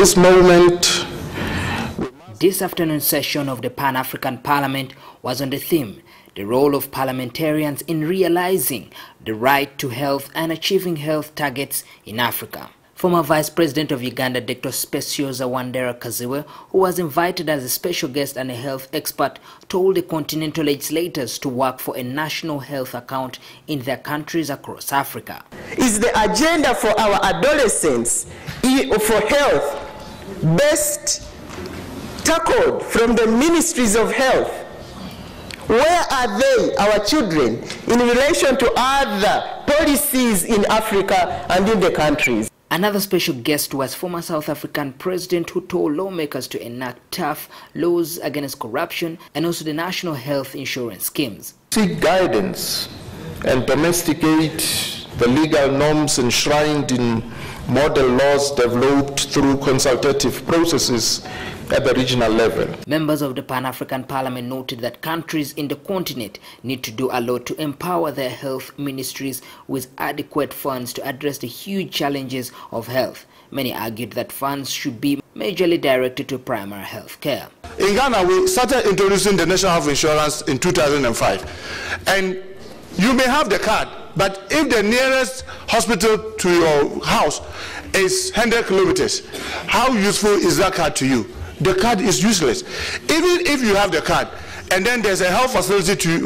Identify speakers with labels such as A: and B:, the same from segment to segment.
A: this moment.
B: This afternoon's session of the Pan-African Parliament was on the theme, the role of parliamentarians in realizing the right to health and achieving health targets in Africa. Former Vice President of Uganda, Dr. Specioza Wandera Kaziwe, who was invited as a special guest and a health expert, told the continental legislators to work for a national health account in their countries across Africa.
C: Is the agenda for our adolescents for health best tackled from the ministries of health? Where are they, our children, in relation to other policies in Africa and in the countries?
B: Another special guest was former South African president who told lawmakers to enact tough laws against corruption and also the national health insurance schemes.
A: Seek guidance and domesticate the legal norms enshrined in model laws developed through consultative processes at the regional level.
B: Members of the Pan-African Parliament noted that countries in the continent need to do a lot to empower their health ministries with adequate funds to address the huge challenges of health. Many argued that funds should be majorly directed to primary health care.
D: In Ghana, we started introducing the national health insurance in 2005. And you may have the card, but if the nearest hospital to your house is 100 kilometers, how useful is that card to you? The card is useless. Even if you have the card, and then there's a health facility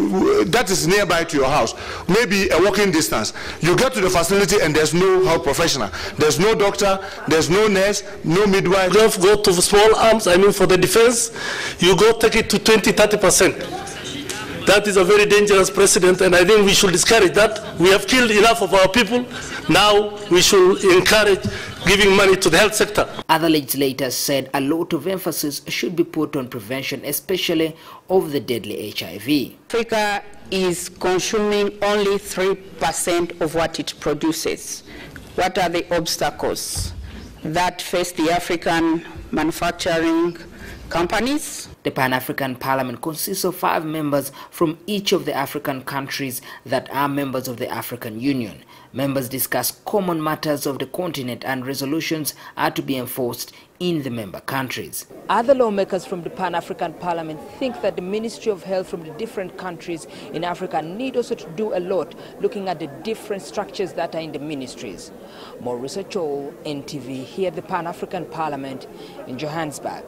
D: that is nearby to your house, maybe a walking distance, you get to the facility and there's no health professional. There's no doctor, there's no nurse, no midwife.
E: Go to small arms, for the defense, you go take it to 20-30%. That is a very dangerous precedent, and I think we should discourage that. We have killed enough of our people. Now we should encourage giving money to the health sector.
B: Other legislators said a lot of emphasis should be put on prevention, especially of the deadly HIV.
F: Africa is consuming only 3% of what it produces. What are the obstacles that face the African manufacturing companies?
B: The Pan-African Parliament consists of 5 members from each of the African countries that are members of the African Union. Members discuss common matters of the continent and resolutions are to be enforced in the member countries. Other lawmakers from the Pan-African Parliament think that the Ministry of Health from the different countries in Africa need also to do a lot, looking at the different structures that are in the ministries. More research, NTV, here at the Pan-African Parliament in Johannesburg.